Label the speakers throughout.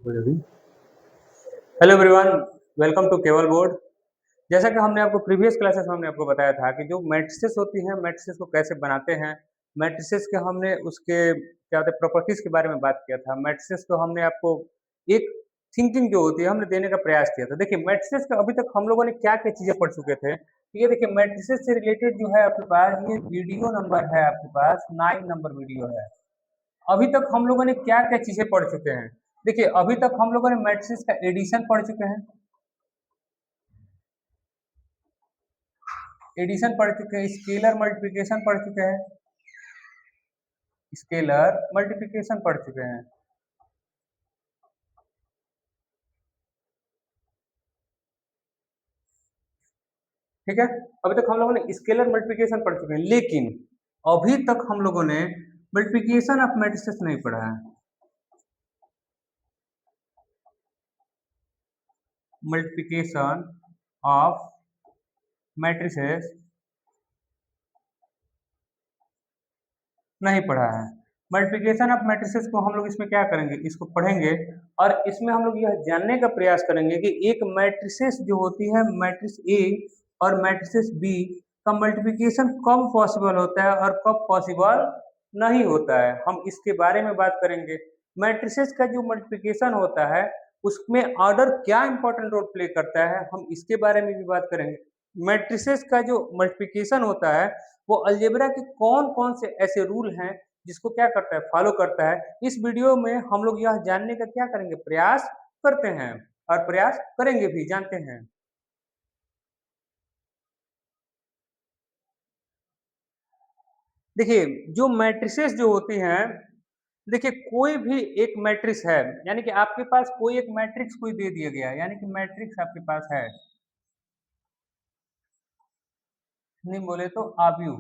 Speaker 1: Hello everyone, welcome to केवल board. जैसा कि हमने आपको प्रीवियस क्लासेस में हमने आपको बताया था कि जो मैट्रिसेस होती हैं, मैट्रिसेस को कैसे बनाते हैं, मैट्रिसेस के हमने उसके क्या होता है प्रॉपर्टीज के बारे में बात किया था। मैट्रिसेस को हमने आपको एक थिंकिंग जो होती है हमने देने का प्रयास किया था। देखिए मैट्रिसेस का अभी तक हम लोगों ने क्या-क्या चीज़ें पढ़ चुके थे। तो ये देखिए मैट्रिसेस से रिलेटेड जो है आपके पास ये वीडियो नंबर है आपके पास 9 नंबर वीडियो है। अभी तक हम लोगों ने क्या-क्या चीज़ें पढ़ चुके हैं। देखिए अभी तक हम लोगों ने मैट्रिसेस का एडिशन पढ़ चुके हैं, एडिशन पढ़ चुके हैं, स्केलर मल्टीप्लिकेशन पढ़ चुके हैं, स्केलर मल्टीप्लिकेशन पढ़ चुके हैं। ठीक है, अभी तक हम लोगों ने स्केलर मल्टीप्लिकेशन पढ़ चुके हैं, लेकिन अभी तक हम लोगों ने मल्टीप्लिकेशन ऑफ मैट्रिसेस नहीं पढ़ा है। मल्टीप्लिकेशन ऑफ मैट्रिसेस नहीं पढ़ा है। मल्टीप्लिकेशन ऑफ मैट्रिसेस को हम लोग इसमें क्या करेंगे, इसको पढ़ेंगे और इसमें हम लोग यह जानने का प्रयास करेंगे कि एक मैट्रिसेस जो होती है मैट्रिक्स ए और मैट्रिसेस बी का मल्टीप्लिकेशन कब पॉसिबल होता है और कब पॉसिबल नहीं होता है, हम इसके बारे में बात करेंगे। मैट्रिसेस का जो मल्टीप्लिकेशन होता है उसमें ऑर्डर क्या इंपॉर्टेंट रोल प्ले करता है, हम इसके बारे में भी बात करेंगे। मैट्रिसेस का जो मल्टीप्लिकेशन होता है वो अलजेब्रा के कौन-कौन से ऐसे रूल हैं जिसको क्या करता है फॉलो करता है। इस वीडियो में हम लोग यह जानने का क्या करेंगे प्रयास करते हैं और प्रयास करेंगे भी, जानते हैं। देखिए जो मैट्रिसेस जो होती हैं, देखिए कोई भी एक मैट्रिक्स है, यानी कि आपके पास कोई एक मैट्रिक्स कोई दे दिया गया है, यानी कि मैट्रिक्स आपके पास है, नहीं बोले तो आव्यूह।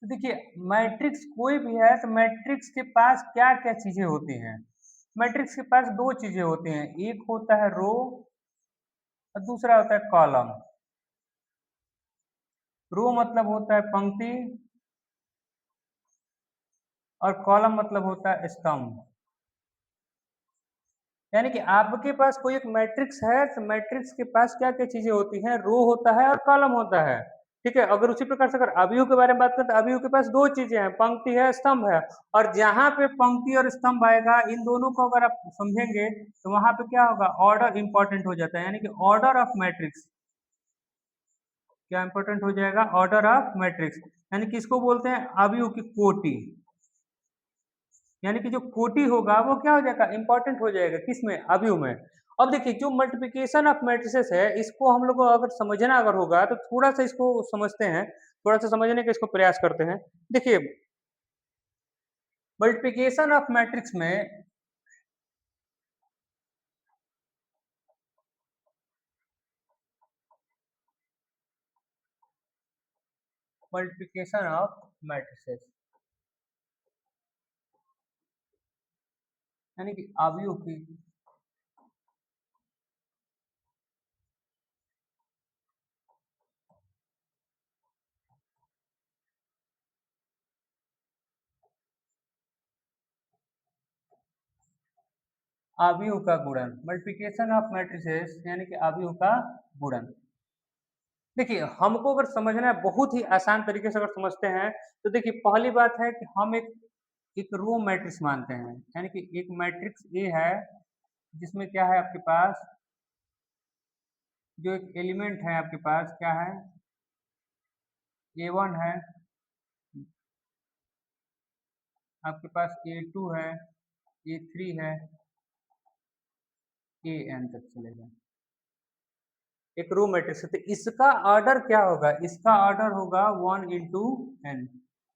Speaker 1: तो देखिए मैट्रिक्स कोई भी है तो मैट्रिक्स के पास क्या-क्या चीज़ें होती हैं? मैट्रिक्स के पास 2 चीज़ें होती हैं, एक होता है रो और दूसरा होता है कॉलम। रो मतलब होता है पंक्ति और कॉलम मतलब होता है स्तंभ। यानी कि आपके पास कोई एक मैट्रिक्स है तो मैट्रिक्स के पास क्या-क्या चीज़ें होती हैं, रो होता है और कॉलम होता है। ठीक है? अगर उसी प्रकार से अगर अवयव के बारे में बात करें तो अवयव के पास 2 चीज़ें हैं, पंक्ति है, स्तंभ है और जहाँ पे पंक्ति और स्तंभ आएगा इन दोनों को अगर आप समझेंगे तो वहाँ पे क्या होगा ऑर्डर इम्पोर्टेंट हो जाता है, यानी कि ऑर्डर ऑफ मैट्रिक्स क्या इम्पोर्टेंट हो जाएगा ऑर्डर ऑफ मैट्रिक्स, यानी कि इसको बोलते हैं अवयव की कोटि। यानी कि जो कोटि होगा वो क्या हो जाएगा इम्पोर्टेंट हो जाएगा किसमें अवयव में। अब देखिए जो मल्टीप्लिकेशन ऑफ मैट्रिसेस है इसको हम लोग को अगर समझना अगर होगा तो थोड़ा सा इसको समझते हैं, थोड़ा सा समझने का इसको प्रयास करते हैं। देखिए मल्टीप्लिकेशन ऑफ मैट्रिक्स में मल्टीप्लिकेशन ऑफ मैट्रिसेस यानी कि अवयव की अवयव का गुणन, मल्टीप्लिकेशन ऑफ मैट्रिसेस यानी कि अवयव का गुणन। देखिए हमको अगर समझना है बहुत ही आसान तरीके से अगर समझते हैं तो देखिए पहली बात है कि हम एक रो मैट्रिक्स मानते हैं, यानी कि एक मैट्रिक्स ए है जिसमें क्या है आपके पास जो एक एलिमेंट है आपके पास क्या है A1 है, आपके पास A2 है, A3 है, AN तक चलेगा। एक रो मैट्रिक्स है तो इसका ऑर्डर क्या होगा, इसका ऑर्डर होगा 1 इंटू एन।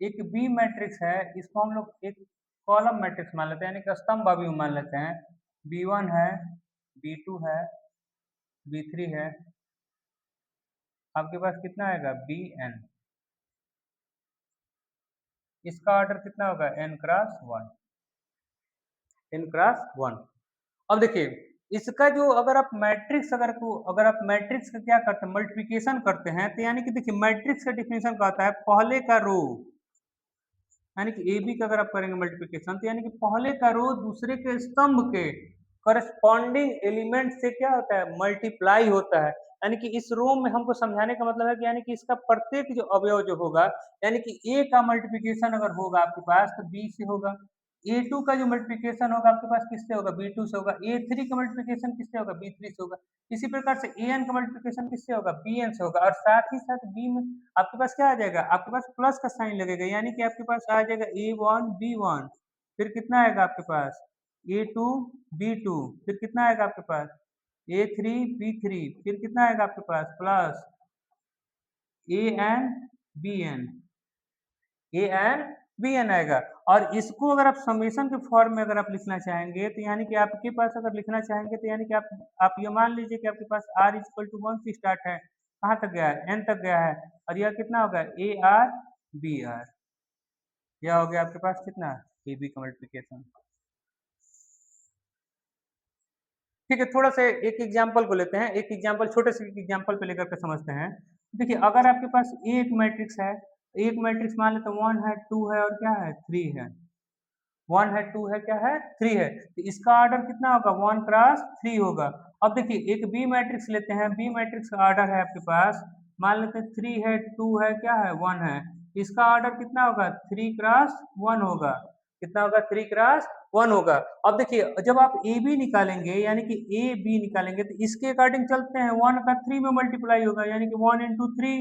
Speaker 1: एक बी मैट्रिक्स है इसको हम लोग एक कॉलम मैट्रिक्स मान लेते हैं, यानी कि स्तंभ अवयव मान लेते हैं। B1 है, B2 है, B3 है, आपके पास कितना आएगा Bn। इसका ऑर्डर कितना होगा n क्रॉस 1, n क्रॉस 1। अब देखिए इसका जो अगर आप मैट्रिक्स अगर आप मैट्रिक्स का क्या करते हैं मल्टीप्लिकेशन करते हैं तो यानी कि देखिए मैट्रिक्स का डिफिनेशन कहता है पहले का रो यानी कि ए बी का अगर आप करेंगे मल्टीप्लिकेशन तो यानी कि पहले का रो दूसरे के स्तंभ के करस्पॉन्डिंग एलिमेंट से क्या होता है, मल्टीप्लाई होता है। यानी कि इस रो में हमको समझाने का मतलब है कि यानी कि इसका प्रत्येक जो अवयव जो होगा, यानी कि ए का मल्टीप्लिकेशन अगर होगा आपके पास तो बी से होगा, ए टू का जो मल्टीप्लिकेशन होगा आपके पास किससे होगा, बी टू से होगा, ए थ्री का मल्टीप्लिकेशन किससे होगा, बी थ्री से होगा। इसी प्रकार से ए एन का मल्टीप्लिकेशन किससे होगा, बी एन से होगा। और साथ ही साथ बी में आपके पास क्या आ जाएगा, आपके पास प्लस का साइन लगेगा, यानी कि आपके पास आ जाएगा ए वन बी वन, फिर कितना आएगा आपके पास ए टू बी टू, फिर कितना आएगा आपके पास ए थ्री बी थ्री, फिर कितना आएगा आपके पास plus A N B N, A N B N आएगा। और इसको अगर आप समेशन के फॉर्म में अगर आप लिखना चाहेंगे तो यानी कि आपके पास अगर लिखना चाहेंगे तो यानी कि आप ये मान लीजिए कि आपके पास आर इक्वल टू वन से स्टार्ट है, कहाँ तक गया है, एन तक गया है, और यह कितना होगा ए आर बी आर, यह हो गया आपके पास कितना ए बी का मल्टीप्लिकेशन। ठीक है, थोड़ा सा एक एग्जांपल को लेते हैं, एक एग्जांपल छोटे से एक एग्जांपल पे लेकर के समझते हैं। देखिए अगर आपके पास एक मैट्रिक्स है, एक मैट्रिक्स मान लेते हैं वन है टू है और क्या है थ्री है, वन है टू है क्या है थ्री है, तो इसका ऑर्डर कितना होगा वन क्रॉस थ्री होगा। अब देखिए एक बी मैट्रिक्स लेते हैं, बी मैट्रिक्स का ऑर्डर है आपके पास, मान लेते हैं थ्री है टू है क्या है वन है, इसका ऑर्डर कितना होगा थ्री क्रॉस वन होगा, कितना होगा थ्री क्रॉस वन होगा। अब देखिए जब आप ए बी निकालेंगे यानी कि ए बी निकालेंगे तो इसके अकॉर्डिंग चलते हैं, वन का थ्री में मल्टीप्लाई होगा यानी कि वन इंटू थ्री,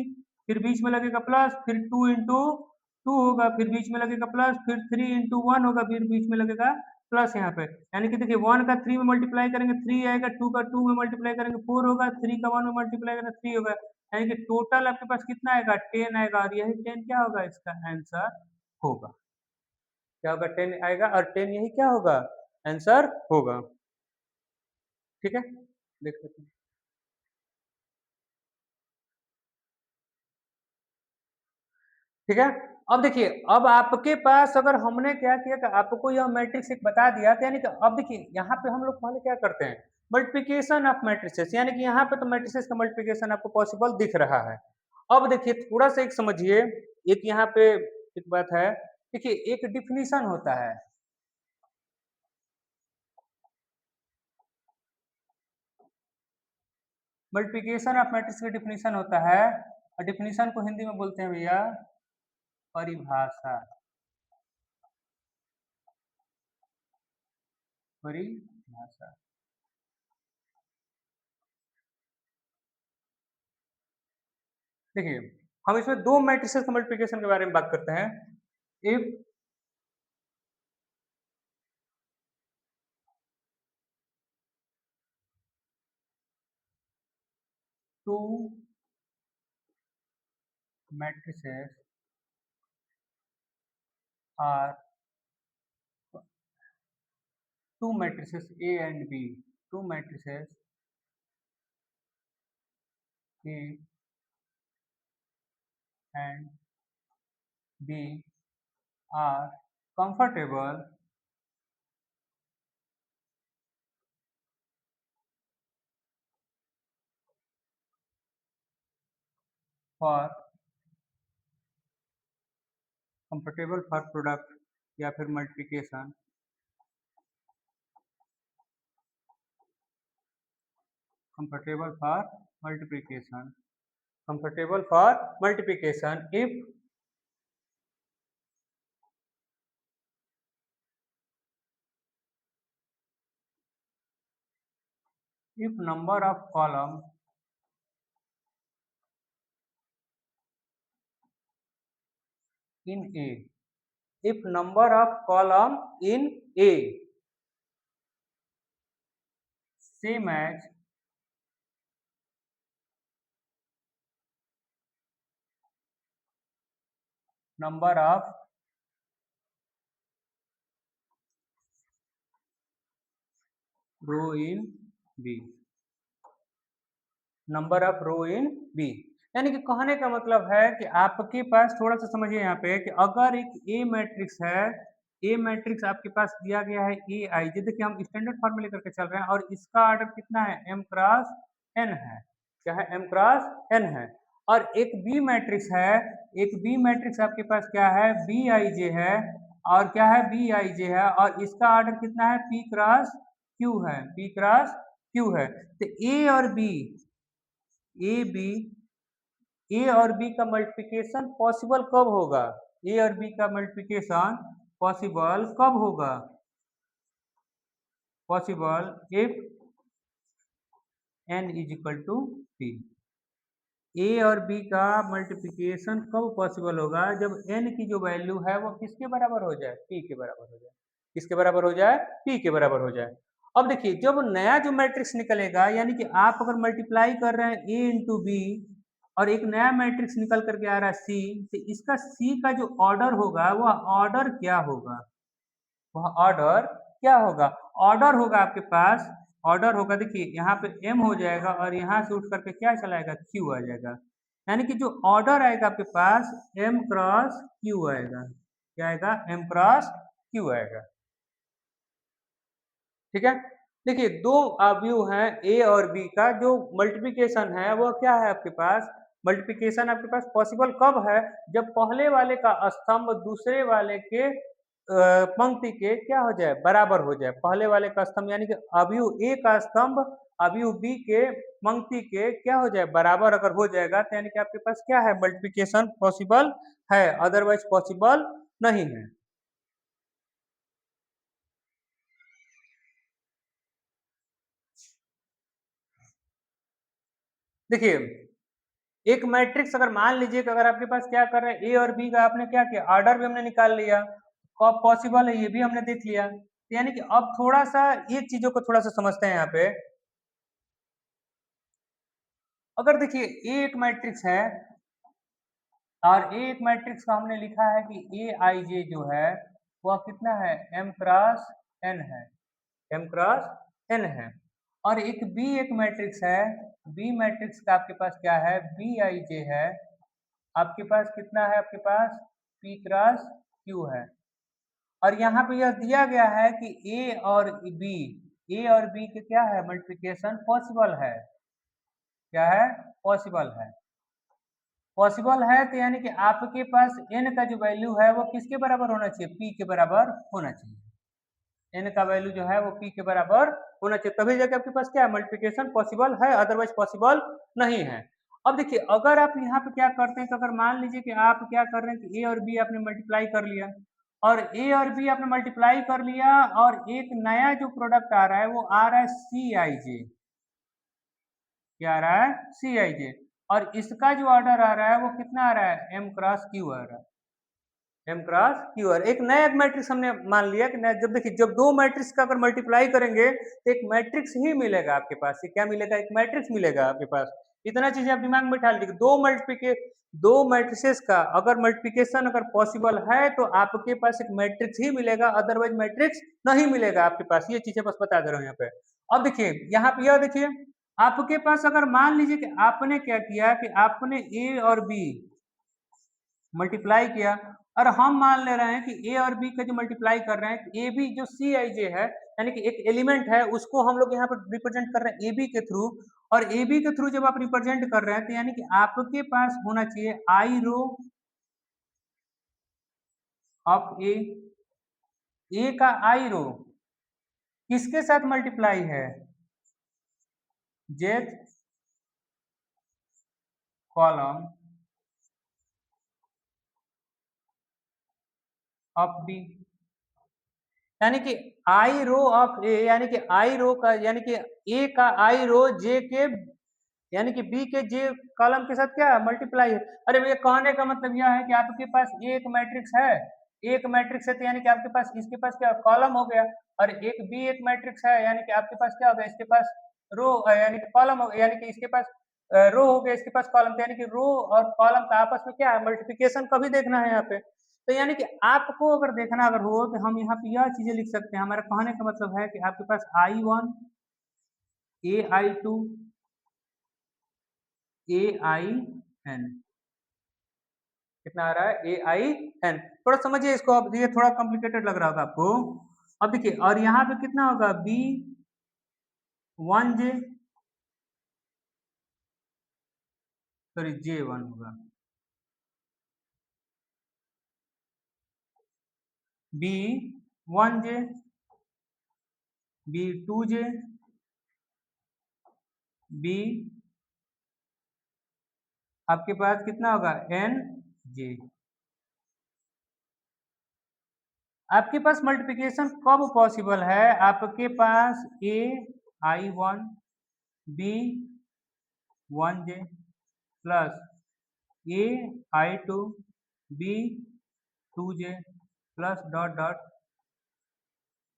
Speaker 1: फिर बीच में लगेगा प्लस, फिर टू इंटू टू होगा, फिर बीच में लगेगा प्लस, फिर थ्री इंटू वन होगा, फिर बीच में लगेगा प्लस यहाँ पे। यानी कि देखिए वन का थ्री में मल्टीप्लाई करेंगे थ्री आएगा, टू का टू में मल्टीप्लाई करेंगे फोर होगा, थ्री का वन में मल्टीप्लाई करेंगे थ्री होगा, यानी कि टोटल आपके पास कितना आएगा टेन आएगा, और यही टेन क्या होगा इसका आंसर होगा, क्या होगा टेन आएगा, और टेन यही क्या होगा आंसर होगा। ठीक है, देख सकते हैं। ठीक है, अब देखिए अब आपके पास अगर हमने क्या किया कि आपको यह मैट्रिक्स एक बता दिया तो यानी कि अब देखिए यहाँ पे हम लोग पहले क्या करते हैं मल्टीप्लिकेशन ऑफ मैट्रिसेस, यानी कि यहाँ पे तो मैट्रिसेस का मल्टीप्लिकेशन आपको पॉसिबल दिख रहा है। अब देखिए थोड़ा सा एक समझिए, एक यहाँ पे एक बात है, देखिए एक डिफिनीशन होता है, मल्टीप्लिकेशन ऑफ मैट्रिक्स का डिफिनीशन होता है, और डिफिनीशन को हिंदी में बोलते हैं भैया परिभाषा, परिभाषा। देखिए हम इसमें दो मैट्रिसेस के मल्टीप्लिकेशन के बारे में बात करते हैं। If two matrices are two matrices A and B, two matrices A and B are comfortable for product या फिर multiplication, comfortable for multiplication, comfortable for multiplication if number of column in A, if number of column in A same as number of row in B, number of row in B, यानी कि कहने का मतलब है कि आपके पास थोड़ा सा समझिए यहाँ पे कि अगर एक ए मैट्रिक्स है, ए मैट्रिक्स आपके पास दिया गया है ए आई जी, देखिए हम स्टैंडर्ड फॉर्म में लेकर के चल रहे हैं और इसका ऑर्डर कितना है एम क्रॉस एन है, क्या है एम क्रॉस एन है। और एक बी मैट्रिक्स है, एक बी मैट्रिक्स आपके पास क्या है, बी आई जे है, और क्या है, बी आई जे है, और इसका ऑर्डर कितना है, पी क्रॉस क्यू है, पी क्रॉस क्यू है। तो ए और बी, ए बी, ए और बी का मल्टीप्लिकेशन पॉसिबल कब होगा, ए और बी का मल्टीप्लिकेशन पॉसिबल कब होगा, possible if n is equal to p। A और बी का मल्टीप्लिकेशन कब पॉसिबल होगा, जब n की जो वैल्यू है वो किसके बराबर हो जाए, p के बराबर हो जाए, किसके बराबर हो जाए, p के बराबर हो जाए। अब देखिए जब नया जो मैट्रिक्स निकलेगा, यानी कि आप अगर मल्टीप्लाई कर रहे हैं a इंटू बी, और एक नया मैट्रिक्स निकल करके आ रहा है c, तो इसका c का जो ऑर्डर होगा वह ऑर्डर क्या होगा, वह ऑर्डर क्या होगा, ऑर्डर होगा आपके पास, ऑर्डर होगा, देखिए यहाँ पे m हो जाएगा और यहाँ से उठ करके क्या चला आएगा, q आ जाएगा। यानी कि जो ऑर्डर आएगा आपके पास m क्रॉस q आएगा, क्या आएगा, m क्रॉस q आएगा। ठीक है, देखिए दो अवयव हैं ए और बी का, जो मल्टीप्लिकेशन है वो क्या है आपके पास, मल्टीप्लिकेशन आपके पास पॉसिबल कब है, जब पहले वाले का स्तंभ दूसरे वाले के पंक्ति के क्या हो जाए, बराबर हो जाए, पहले वाले का स्तंभ यानी कि अवयव ए का स्तंभ अवयव बी के पंक्ति के क्या हो जाए, बराबर अगर हो जाएगा, तो यानी कि आपके पास क्या है, मल्टीप्लिकेशन पॉसिबल है, अदरवाइज पॉसिबल नहीं है। देखिए एक मैट्रिक्स अगर मान लीजिए कि अगर आपके पास क्या कर रहे हैं, ए और बी का आपने क्या किया, ऑर्डर भी हमने निकाल लिया, कब पॉसिबल है ये भी हमने देख लिया, तो यानी कि अब थोड़ा सा एक चीजों को थोड़ा सा समझते हैं यहाँ पे। अगर देखिए ए एक मैट्रिक्स है, और ए एक मैट्रिक्स का हमने लिखा है कि ए आई जे जो है वह कितना है, एम क्रॉस एन है, एम क्रॉस एन है, और एक बी एक मैट्रिक्स है, बी मैट्रिक्स का आपके पास क्या है, बी आई जे है, आपके पास कितना है, आपके पास P क्रॉस Q है, और यहाँ पे यह दिया गया है कि A और B, A और B के क्या है, मल्टीप्लिकेशन पॉसिबल है, क्या है, पॉसिबल है, पॉसिबल है, तो यानी कि आपके पास n का जो वैल्यू है वो किसके बराबर होना चाहिए, P के बराबर होना चाहिए, n का वैल्यू जो है वो P के बराबर होना चाहिए, तभी जाके आपके पास क्या है, मल्टीप्लिकेशन पॉसिबल है, अदरवाइज पॉसिबल नहीं है। अब देखिए अगर आप यहाँ पे क्या करते हैं, तो अगर मान लीजिए कि आप क्या कर रहे हैं कि ए और बी आपने मल्टीप्लाई कर लिया, और ए और बी आपने मल्टीप्लाई कर लिया, और एक नया जो प्रोडक्ट आ रहा है वो आ रहा है सी आई जे, क्या आ रहा है, सी आई जे, और इसका जो ऑर्डर आ रहा है वो कितना आ रहा है, एम क्रॉस क्यू आ रहा है, एम क्रॉस क्यू आर, एक नया एक मैट्रिक्स हमने मान लिया कि जब देखिए जब दो मैट्रिक्स का अगर मल्टीप्लाई करेंगे तो एक मैट्रिक्स ही मिलेगा आपके पास, ये क्या मिलेगा, एक मैट्रिक्स मिलेगा आपके पास। इतना चीजें आप दिमाग में बैठा लीजिए, दो मैट्रिसेस का अगर मल्टीप्लिकेशन अगर पॉसिबल है तो आपके पास एक मैट्रिक्स ही मिलेगा, अदरवाइज मैट्रिक्स नहीं मिलेगा आपके पास, ये चीजें बस बता दे रहा हूँ यहाँ पे। अब देखिए यहाँ पे यह देखिए आपके पास अगर मान लीजिए कि आपने क्या किया कि आपने ए और बी मल्टीप्लाई किया, और हम मान ले रहे हैं कि ए और बी का जो मल्टीप्लाई कर रहे हैं, ए बी जो सी आई जे है, यानी कि एक एलिमेंट है उसको हम लोग यहाँ पर रिप्रेजेंट कर रहे हैं ए बी के थ्रू, और ए बी के थ्रू जब आप रिप्रेजेंट कर रहे हैं तो यानी कि आपके पास होना चाहिए आई रो ऑफ ए का आई रो किसके साथ मल्टीप्लाई है, जेथ कॉलम ऑफ बी, यानी कि आई रो ऑफ ए, यानी कि आई रो का यानी कि ए का आई रो जे के यानी कि बी के जे कॉलम के साथ क्या मल्टीप्लाई है। अरे भैया कहने का मतलब यह है कि आपके पास एक मैट्रिक्स है, एक मैट्रिक्स है तो यानी कि आपके पास इसके पास क्या कॉलम हो गया, और एक बी एक मैट्रिक्स है यानी कि आपके पास क्या हो गया, इसके पास रो यानी कि कॉलम हो गया, यानी कि इसके पास रो हो गया, इसके पास कॉलम, यानी कि रो और कॉलम का आपस में क्या है मल्टीप्लिकेशन कभी देखना है यहाँ पे। तो यानी कि आपको अगर देखना अगर हो तो हम यहाँ पे यह चीजें लिख सकते हैं, हमारा कहने का मतलब है कि आपके पास I one, A I two, A I N, कितना आ रहा है, ए आई एन, थोड़ा समझिए इसको, अब ये थोड़ा कॉम्प्लिकेटेड लग रहा होगा आपको। अब देखिए और यहाँ पे कितना होगा, बी वन जे सॉरी J1 होगा, B1J, B2J, B आपके पास कितना होगा NJ। आपके पास मल्टीप्लिकेशन कब पॉसिबल है? आपके पास AI1 B1J plus AI2 B2J plus dot dot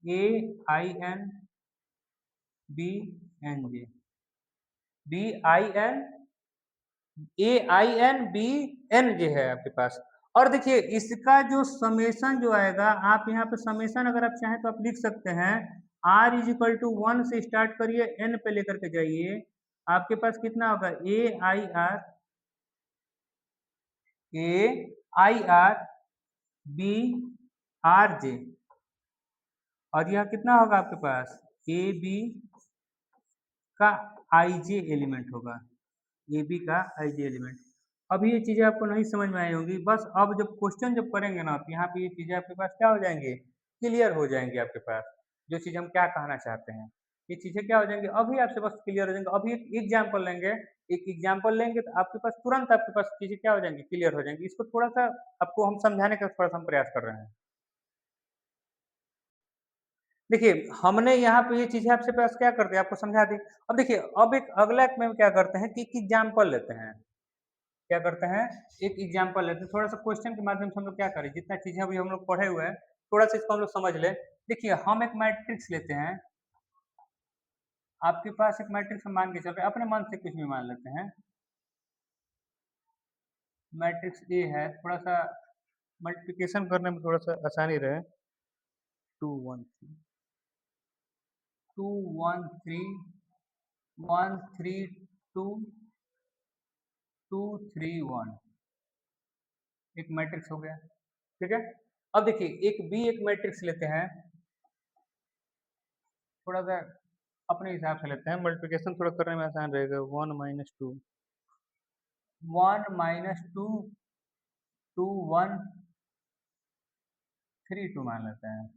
Speaker 1: AIN BNJ BIN AINBNJ है आपके पास। और देखिए इसका जो समेशन जो आएगा, आप यहाँ पे समेशन अगर आप चाहें तो आप लिख सकते हैं R इज इक्वल टू 1 से स्टार्ट करिए, N पे लेकर के जाइए, आपके पास कितना होगा AIR BRJ, और यह कितना होगा आपके पास AB का IJ एलिमेंट होगा, AB का IJ एलिमेंट। अब ये चीजें आपको नहीं समझ में आई होंगी, बस अब जब क्वेश्चन जब करेंगे ना तो यहाँ पे ये चीजें आपके पास क्या हो जाएंगे, क्लियर हो जाएंगे आपके पास, जो चीज हम क्या कहना चाहते हैं ये चीजें क्या हो जाएंगे, अभी आपसे बस क्लियर हो जाएंगे। अभी एक एग्जाम्पल लेंगे, एक एग्जाम्पल लेंगे तो आपके पास तुरंत आपके पास चीजें क्या हो जाएंगी, क्लियर हो जाएंगी। इसको थोड़ा सा आपको हम समझाने का थोड़ा सा हम प्रयास कर रहे हैं। देखिए हमने यहाँ पे ये चीजें आपसे पास क्या करते हैं, आपको समझा दी। अब देखिए अब एक अगला में क्या करते हैं कि एक एग्जाम्पल लेते हैं, क्या करते हैं एक एग्जाम्पल लेते हैं, थोड़ा सा क्वेश्चन के माध्यम से हम लोग क्या करें, जितना चीजें अभी हम लोग पढ़े हुए हैं थोड़ा सा इसको हम लोग समझ लें। देखिए हम एक मैट्रिक्स लेते हैं, आपके पास एक मैट्रिक्स हम मान के चल रहे हैं, अपने मन से कुछ भी मान लेते हैं, मैट्रिक्स ए है, थोड़ा सा मल्टीप्लिकेशन करने में थोड़ा सा आसानी रहे, 2 1 3 2 1 3 1 3 2 2 3 1 एक मैट्रिक्स हो गया, ठीक है। अब देखिए एक बी एक मैट्रिक्स लेते हैं, थोड़ा सा अपने हिसाब से लेते हैं, मल्टीप्लिकेशन थोड़ा करने में आसान रहेगा, 1 - 2 1 - 2 2 1 3 2 मान लेते हैं।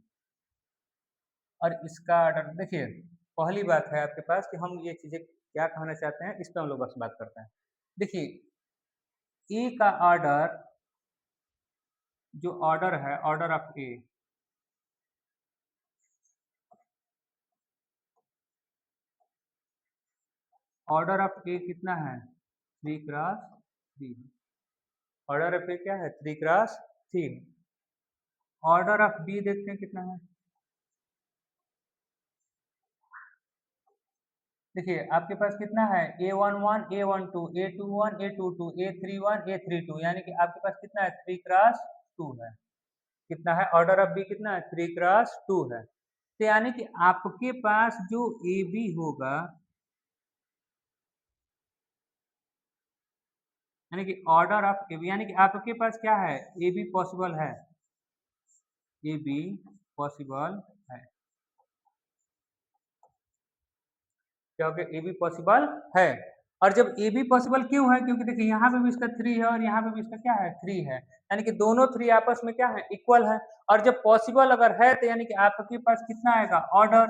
Speaker 1: और इसका ऑर्डर देखिए, पहली बात है आपके पास कि हम ये चीजें क्या कहना चाहते हैं, इस पर हम लोग बस बात करते हैं। देखिए ए का ऑर्डर, जो ऑर्डर है order of A, order of A कितना है 3 × 3, ऑर्डर ऑफ ए क्या है 3 × 3। ऑर्डर ऑफ बी देखते हैं कितना है, देखिए आपके पास कितना है A11 A12 A21 A22 A31 A32, यानी कि आपके पास कितना है 3 × 2 है, कितना है ऑर्डर ऑफ बी कितना है 3 × 2 है। तो यानी कि आपके पास जो ए बी होगा, यानी कि ऑर्डर ऑफ ए बी, यानी कि आपके पास क्या है ए बी पॉसिबल है, ए बी पॉसिबल है, क्या हो गया ए बी पॉसिबल है। और जब ए बी पॉसिबल क्यों है, क्योंकि देखिए यहाँ पे भी इसका 3 है और यहाँ पे भी इसका क्या है 3 है, यानी कि दोनों 3 आपस में क्या है इक्वल है। और जब पॉसिबल अगर है तो यानी कि आपके पास कितना आएगा ऑर्डर,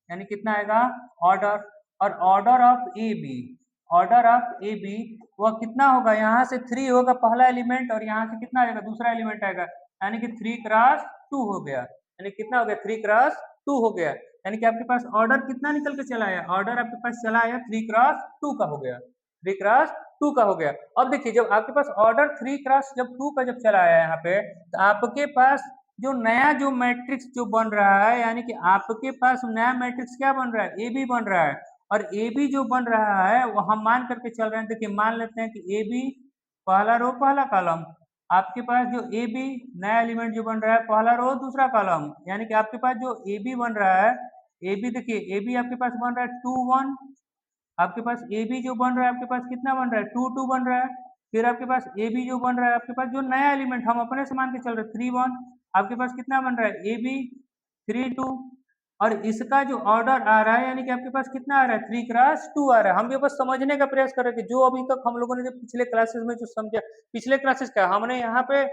Speaker 1: यानी कितना आएगा ऑर्डर, और order of A B, order of A B वह कितना होगा, यहाँ से 3 होगा पहला एलिमेंट और यहाँ से कितना आएगा दूसरा एलिमेंट आएगा, यानी कि 3 × 2 हो गया, यानी कितना हो गया 3 × 2 हो गया, यानी कि आपके पास ऑर्डर कितना निकल के चला आया, ऑर्डर आपके पास चला आया 3 × 2 का हो गया, 3 × 2 का हो गया। अब देखिए जब आपके पास ऑर्डर 3 × 2 का जब चला आया यहाँ पे, तो आपके पास जो नया जो मैट्रिक्स जो बन रहा है, यानी कि आपके पास नया मैट्रिक्स क्या बन रहा है ए बी बन रहा है, और ए बी जो बन रहा है वो हम मान करके चल रहे हैं। देखिए मान लेते हैं कि ए बी पहला रो पहला कॉलम, आपके पास जो ए बी नया एलिमेंट जो बन रहा है पहला रो दूसरा कॉलम, यानी कि आपके पास जो ए बी बन रहा है, ए बी देखिए ए बी आपके पास बन रहा है 2 1, आपके पास ए बी जो बन रहा है आपके पास कितना बन रहा है 2 2 बन रहा है। फिर आपके पास ए बी जो बन रहा है आपके पास जो नया एलिमेंट हम अपने से मान के चल रहे हैं 3 1, आपके पास कितना बन रहा है ए बी 3 2, और इसका जो ऑर्डर आ रहा है यानी कि आपके पास कितना आ रहा है 3 क्रॉस 2 आ रहा है। हम ये बस समझने का प्रयास कर रहे हैं कि जो अभी तक हम लोगों ने जो पिछले क्लासेस में जो समझा, पिछले क्लासेस क्या हमने यहाँ पे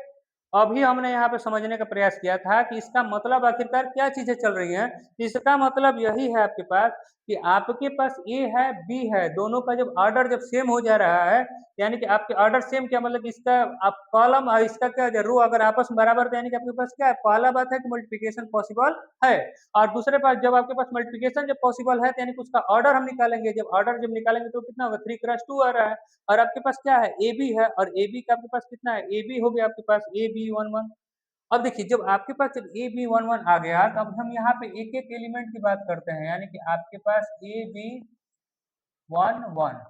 Speaker 1: अभी हमने यहाँ पे समझने का प्रयास किया था कि इसका मतलब आखिरकार क्या चीजें चल रही हैं। इसका मतलब यही है आपके पास कि आपके पास ए है बी है, दोनों का जब ऑर्डर जब सेम हो जा रहा है यानी कि आपके ऑर्डर सेम क्या मतलब इसका आप कॉलम और इसका क्या रो अगर आपस में बराबर तो यानी कि आपके पास क्या है, पहला बात है कि मल्टीप्लिकेशन पॉसिबल है। और दूसरे पास जब आपके पास मल्टीप्लिकेशन जब पॉसिबल है तो यानी कि उसका ऑर्डर हम निकालेंगे, जब ऑर्डर जब निकालेंगे तो कितना होगा 3 क्रॉस 2 आ रहा है। और आपके पास क्या है ए बी है और ए बी का आपके पास कितना है ए बी हो गया आपके पास ए बी वन वन। अब देखिए जब आपके पास जब ए बी वन वन आ गया तो अब हम यहाँ पे एक एक एलिमेंट की बात करते हैं यानी कि आपके पास A B one one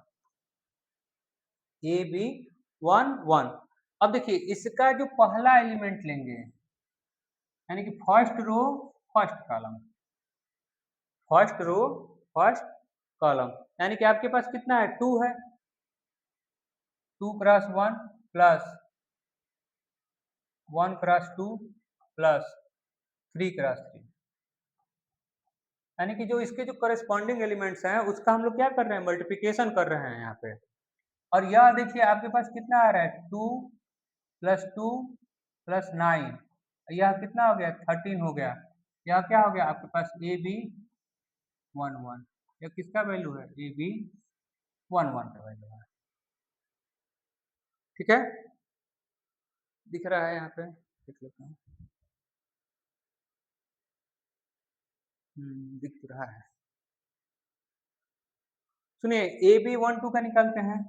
Speaker 1: A B one one. अब देखिए इसका जो पहला एलिमेंट लेंगे यानी कि first row first column, first row first column यानी कि आपके पास कितना है 2 है, 2 cross 1 plus 1 cross 2 plus 3 cross 3 यानी कि जो इसके जो करस्पॉन्डिंग एलिमेंट्स हैं उसका हम लोग क्या कर रहे हैं मल्टीप्लिकेशन कर रहे हैं यहाँ पे। और यह देखिए आपके पास कितना आ रहा है 2 प्लस 9, यह कितना हो गया 13 हो गया। यह क्या हो गया आपके पास ए बी वन वन, यह किसका वैल्यू है ए बी वन वन का वैल्यू है। ठीक है, दिख रहा है यहाँ पे देख लेते हैं। दिख रहा है। सुनिए ए बी वन टू का निकालते हैं,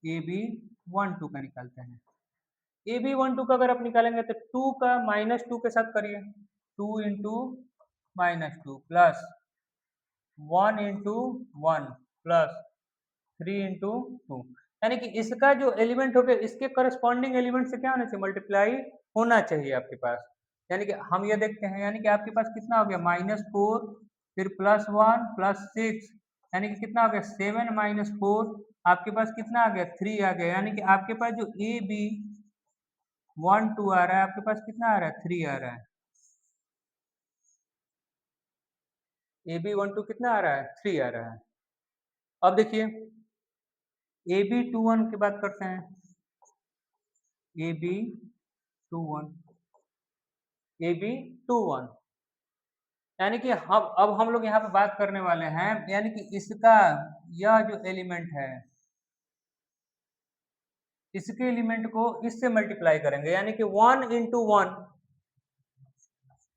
Speaker 1: ए बी वन टू का निकालते हैं। ए बी वन टू का अगर आप निकालेंगे तो 2 का माइनस 2 के साथ करिए, 2 into minus 2 plus 1 into one plus 3 into to, यानी कि इसका जो एलिमेंट हो गया इसके करस्पॉन्डिंग एलिमेंट से क्या होना चाहिए मल्टीप्लाई होना चाहिए आपके पास। यानी कि हम ये देखते हैं यानी कि आपके पास कितना हो गया -4 फिर +1 +6 यानी कि कितना हो गया 7 -4 आपके पास कितना आ गया 3 आ गया। यानी कि आपके पास जो ए बी वन टू आ रहा है आपके पास कितना आ रहा है 3 आ रहा है। ए बी वन टू कितना आ रहा है 3 आ रहा है। अब देखिए ए बी टू वन की बात करते हैं, A B two one A B two one यानी कि हम अब हम लोग यहाँ पे बात करने वाले हैं यानी कि इसका यह जो एलिमेंट है इसके एलिमेंट को इससे मल्टीप्लाई करेंगे यानी कि 1 इंटू वन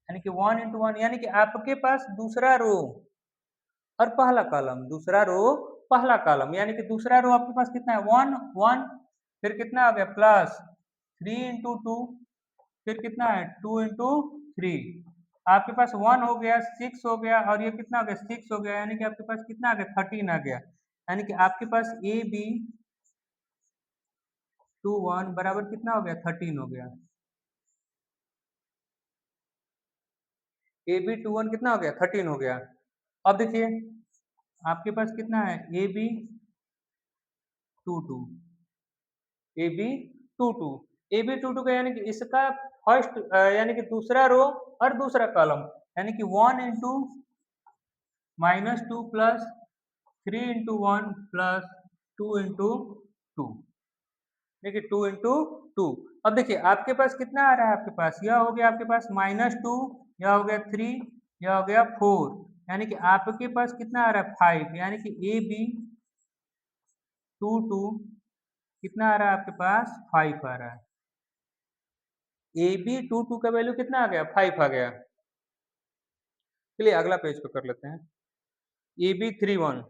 Speaker 1: यानी कि 1 इंटू वन यानी कि आपके पास दूसरा रो और पहला कॉलम, दूसरा रो पहला कॉलम यानी कि दूसरा रो आपके पास कितना है 1 1 फिर कितना आ गया प्लस 3 इंटू टू फिर कितना है 2 इंटू थ्री आपके पास 1 हो गया 6 हो गया और ये कितना हो गया 6 हो गया यानी कि आपके पास कितना आ गया 13 आ गया। यानी कि आपके पास ए बी टू वन बराबर कितना हो गया 13 हो गया। ए बी टू वन कितना हो गया 13 हो गया। अब देखिए आपके पास कितना है A B two two A B two two A B two two का यानी कि इसका फर्स्ट यानी कि दूसरा रो और दूसरा कॉलम यानी कि 1 into -2 plus 3 into one plus 2 into two देखिए 2 इंटू टू। अब देखिए आपके पास कितना आ रहा है आपके पास यह हो गया आपके पास -2 यह हो गया 3 यह हो गया 4 यानी कि आपके पास कितना आ रहा है 5 यानी कि ए बी टू टू कितना आ रहा है आपके पास 5 आ रहा है। ए बी टू टू का वैल्यू कितना आ गया 5 आ गया। चलिए अगला पेज पे कर लेते हैं ए बी थ्री वन।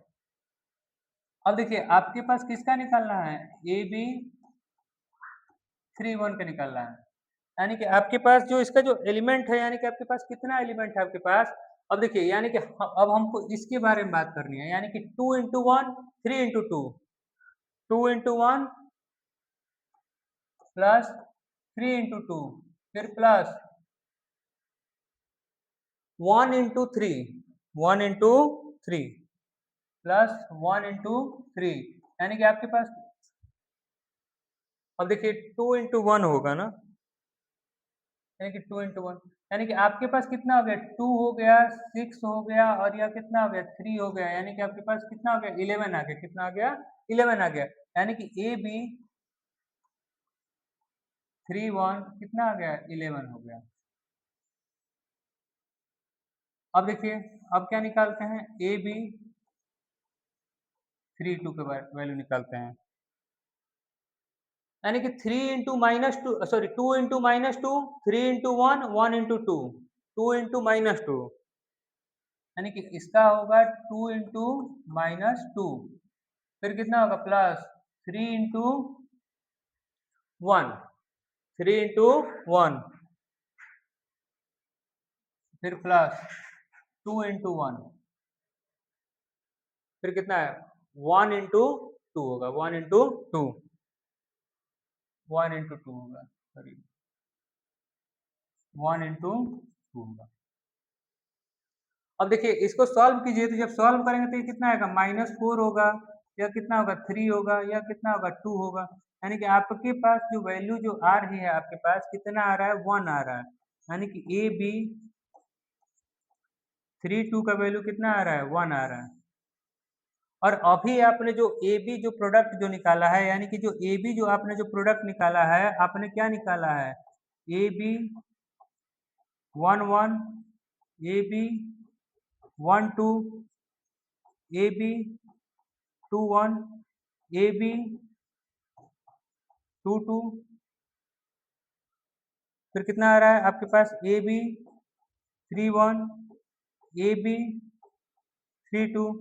Speaker 1: अब देखिए आपके पास किसका निकालना है ए बी थ्री वन का निकालना है यानी कि आपके पास जो इसका जो एलिमेंट है यानी कि आपके पास कितना एलिमेंट है आपके पास। अब देखिए यानी कि अब हमको इसके बारे में बात करनी है यानी कि 2 into one 3 into two 2 into one plus 3 into two फिर plus 1 into three 1 into three plus 1 into three यानी कि आपके पास अब देखिए 2 इंटू वन होगा ना यानी कि 2 into 1, यानी कि आपके पास कितना हो गया, 2 हो गया, 6 हो गया और यह कितना हो गया, 3 हो गया, यानी कि आपके पास कितना हो गया, 11 आ गया। कितना आ गया, 11 आ गया, यानी कि ए बी 3 1 कितना आ गया, 11 हो गया। अब देखिए, अब क्या निकालते हैं, ए बी 3 2 के वैल्यू निकालते हैं, यानी कि 3 into minus two, sorry 2 into minus two, 3 into 1, 1 into 2, 2 into minus two, यानी कि इसका होगा 2 इंटू माइनस टू, फिर कितना होगा, प्लस 3 इंटू 1, 3 इंटू 1, फिर प्लस 2 इंटू 1, फिर कितना है, 1 इंटू 2 होगा, 1 इंटू 2, 1 इंटू 2 होगा, सॉरी 1 इंटू 2 होगा। अब देखिए इसको सॉल्व कीजिए, तो जब सॉल्व करेंगे तो ये कितना आएगा, -4 होगा, या कितना होगा, 3 होगा, या कितना होगा, 2 होगा, यानी कि आपके पास जो वैल्यू जो आ रही है, आपके पास कितना आ रहा है, 1 आ रहा है, यानी कि ए बी 3 2 का वैल्यू कितना आ रहा है, 1 आ रहा है। और अभी आपने जो ए बी जो प्रोडक्ट जो निकाला है, यानी कि जो ए बी जो आपने जो प्रोडक्ट निकाला है, आपने क्या निकाला है, A B 1 1, A B 1 2, A B 2 1, A B 2 2, फिर कितना आ रहा है आपके पास, ए बी 3 1, ए बी 3 2,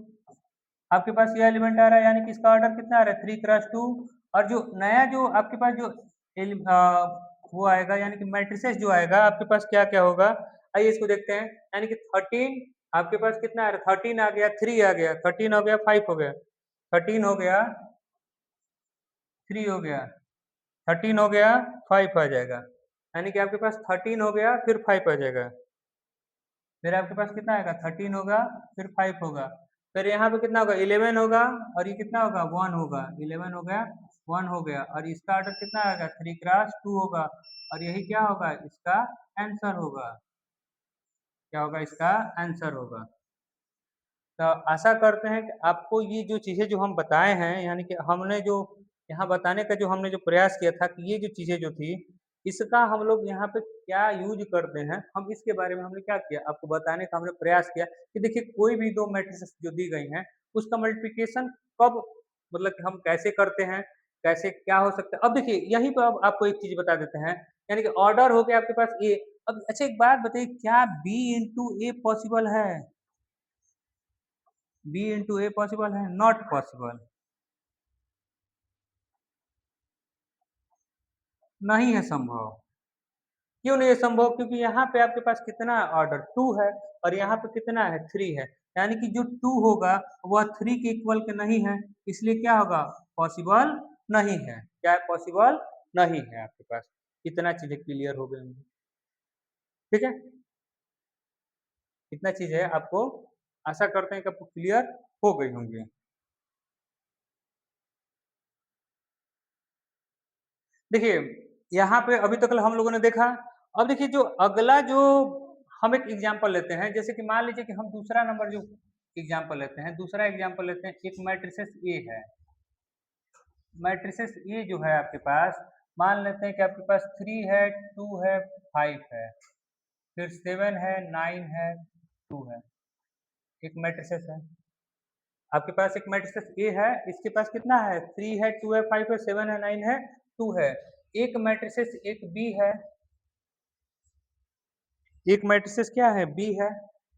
Speaker 1: आपके पास ये एलिमेंट आ रहा है, यानी कि इसका ऑर्डर कितना आ रहा है, 3 क्रॉस 2। और जो नया जो आपके पास जो वो आएगा, यानी कि मैट्रिसेस जो आएगा आपके पास क्या क्या होगा, आइए इसको देखते हैं, यानी कि 13 आपके पास कितना आ रहा है, 13 आ गया, 3 आ गया, 13 हो गया, 5 हो गया, 13 हो गया, 3 हो गया, 13 हो गया, 5 आ जाएगा, यानी कि आपके पास 13 हो गया, फिर 5 आ जाएगा, फिर आपके पास कितना आएगा, 13 होगा, फिर 5 होगा, फिर यहाँ पे कितना होगा, 11 होगा, और ये कितना होगा, 1 होगा, 11 हो गया, 1 हो गया, और इसका ऑर्डर कितना आएगा, 3 क्रॉस 2 होगा, और यही क्या होगा, इसका आंसर होगा, क्या होगा, इसका आंसर होगा। तो आशा करते हैं कि आपको ये जो चीज़ें जो हम बताए हैं, यानी कि हमने जो यहाँ बताने का जो हमने जो प्रयास किया था कि ये जो चीज़ें जो थी, इसका हम लोग यहाँ पे क्या यूज़ करते हैं, हम इसके बारे में हमने क्या किया, आपको बताने का हमने प्रयास किया कि देखिए कोई भी 2 मैट्रिसेस जो दी गई हैं, उसका मल्टिप्लिकेशन कब, मतलब कि हम कैसे करते हैं, कैसे क्या हो सकता है। अब देखिए यहीं पे अब आपको एक चीज़ बता देते हैं, यानी कि ऑर्डर हो गया आपके पास ए, अब अच्छा एक बात बताइए, क्या बी इंटू ए पॉसिबल है? बी इंटू ए पॉसिबल है? नॉट पॉसिबल, नहीं है संभव। क्यों नहीं है संभव? क्योंकि यहाँ पे आपके पास कितना ऑर्डर 2 है, और यहाँ पे कितना है, 3 है, यानी कि जो 2 होगा वह 3 के इक्वल के नहीं है, इसलिए क्या होगा, पॉसिबल नहीं है। क्या है, पॉसिबल नहीं है आपके पास। इतना चीजें क्लियर हो गई होंगी, ठीक है, इतना चीज है आपको, आशा करते हैं कि आपको क्लियर हो गई होंगी। देखिए, यहाँ पे अभी तक हम लोगों ने देखा, अब देखिए जो अगला जो हम एक एग्जांपल लेते हैं, जैसे कि मान लीजिए कि हम दूसरा नंबर जो एग्जांपल लेते हैं, दूसरा एग्जांपल लेते हैं, एक मैट्रिसेस ए है, मैट्रिसेस ए जो है आपके पास, मान लेते हैं कि आपके पास 3 है, 2 है, 5 है, फिर 7 है, 9 है, 2 है, एक मैट्रिसेस है आपके पास, एक मैट्रिसेस ए है, इसके पास कितना है, 3 है, 2 है, 5 है, 7 है, 9 है, 2 है। एक मैट्रिसेस एक बी है, एक मैट्रिसेस क्या है, बी है,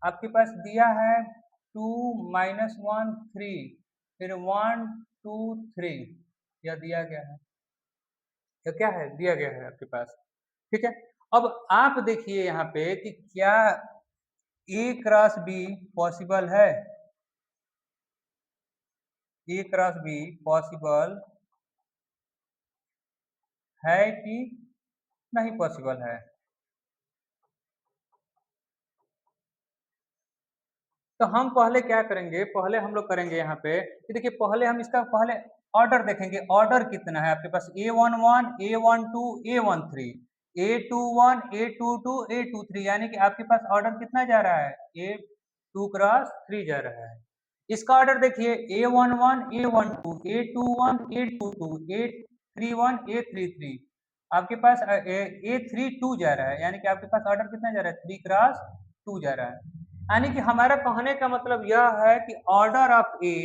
Speaker 1: आपके पास दिया है 2 -1 3, फिर 1 2 3, यह दिया गया है, यह क्या है, दिया गया है आपके पास, ठीक है। अब आप देखिए यहाँ पे कि क्या ए क्रॉस बी पॉसिबल है, ए क्रॉस बी पॉसिबल है कि नहीं पॉसिबल है? तो हम पहले क्या करेंगे, पहले हम लोग करेंगे यहाँ पे कि देखिए पहले हम इसका पहले ऑर्डर देखेंगे, ऑर्डर कितना है आपके पास, A11 A12 A13, A21, A22, A23 यानी कि आपके पास ऑर्डर कितना जा रहा है, A2 क्रॉस 3 जा रहा है। इसका ऑर्डर देखिए A11, A12, A21, A22, A31, A33 आपके पास A32 जा रहा है, यानी कि आपके पास ऑर्डर कितना जा रहा है, 3 क्रॉस 2 जा रहा है। यानी कि हमारा कहने का मतलब यह है कि ऑर्डर ऑफ ए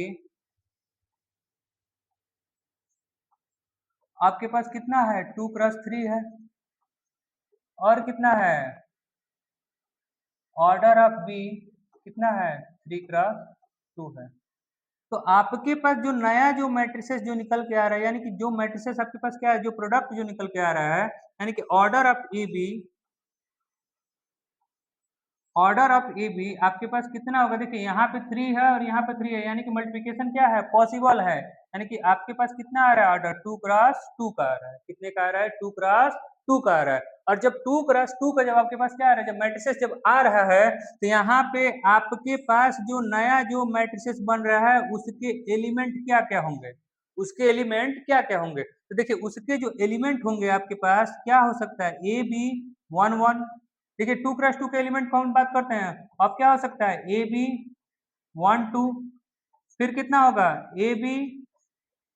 Speaker 1: आपके पास कितना है, 2 क्रॉस 3 है, और कितना है, ऑर्डर ऑफ बी कितना है, 3 क्रॉस 2 है। तो आपके पास जो नया जो मैट्रिसेस जो निकल के आ रहा है, यानी कि जो मैट्रिसेस आपके पास क्या है, जो प्रोडक्ट जो निकल के आ रहा है, यानी कि ऑर्डर ऑफ ए बी आपके पास कितना होगा, देखिए यहाँ पे 3 है और यहाँ पे 3 है, यानी कि मल्टीप्लिकेशन क्या है, पॉसिबल है। यानी कि आपके पास कितना आ रहा है ऑर्डर, 2 क्रॉस 2 का आ रहा है, कितने का आ रहा है, 2 क्रॉस 2 का आ रहा है। और जब 2 क्रॉस 2 का जब आपके पास क्या आ रहा है, जब मैट्रिसेस जब आ रहा है, तो यहाँ पे आपके पास जो नया जो मैट्रिसेस बन रहा है उसके एलिमेंट क्या क्या होंगे, उसके एलिमेंट क्या क्या होंगे, तो देखिए उसके जो एलिमेंट होंगे आपके पास क्या हो सकता है, ए बी 1 1, देखिए 2 क्रॉस 2 के एलिमेंट को हम बात करते हैं, अब क्या हो सकता है, ए बी 1 2, फिर कितना होगा, ए बी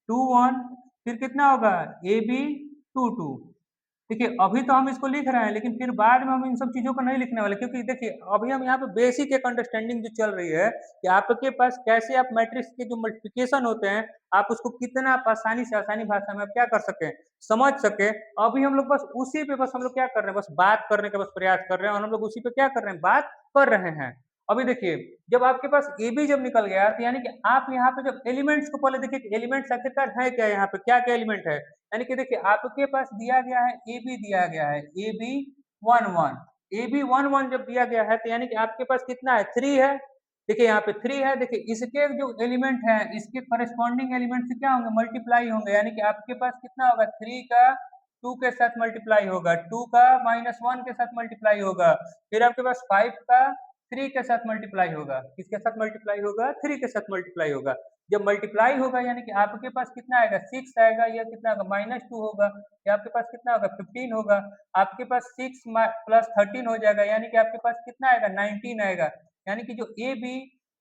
Speaker 1: 2 1, फिर कितना होगा, ए बी 2 2। देखिए अभी तो हम इसको लिख रहे हैं, लेकिन फिर बाद में हम इन सब चीजों को नहीं लिखने वाले, क्योंकि देखिए अभी हम यहाँ पे बेसिक एक अंडरस्टैंडिंग जो चल रही है कि आपके पास कैसे आप मैट्रिक्स के जो मल्टीप्लिकेशन होते हैं आप उसको कितना आप आसानी से आसानी भाषा में आप क्या कर सके, समझ सके। अभी हम लोग बस उसी पे बस हम लोग क्या कर रहे हैं, बस बात करने का बस प्रयास कर रहे हैं, और हम लोग उसी पे क्या कर रहे हैं, बात कर रहे हैं। अभी देखिए जब आपके पास ए बी जब निकल गया, तो यानी कि आप यहाँ पे जब एलिमेंट्स को पहले देखिए, एलिमेंट्स आखिरकार है क्या, यहाँ पे क्या क्या एलिमेंट है, यानी कि देखिए आपके पास दिया गया है ए बी, दिया गया है ए बी 1 1, ए बी 1 1 जब दिया गया है तो यानी कि आपके पास कितना है, 3 है। देखिए यहाँ पे 3 है, देखिए इसके जो एलिमेंट है इसके करस्पॉन्डिंग एलिमेंट से क्या होंगे, मल्टीप्लाई होंगे, यानी कि आपके पास कितना होगा, 3 का 2 के साथ मल्टीप्लाई होगा, 2 का -1 के साथ मल्टीप्लाई होगा, फिर आपके पास 5 का 3 के साथ मल्टीप्लाई होगा, किसके साथ मल्टीप्लाई होगा, 3 के साथ मल्टीप्लाई होगा। जब मल्टीप्लाई होगा यानी कि आपके पास कितना आएगा, 6 आएगा, या कितना होगा, -2 होगा, या आपके पास कितना होगा, 15 होगा, आपके पास 6 प्लस 13 हो जाएगा, यानी कि आपके पास कितना आएगा, 19 आएगा। यानी कि जो ए बी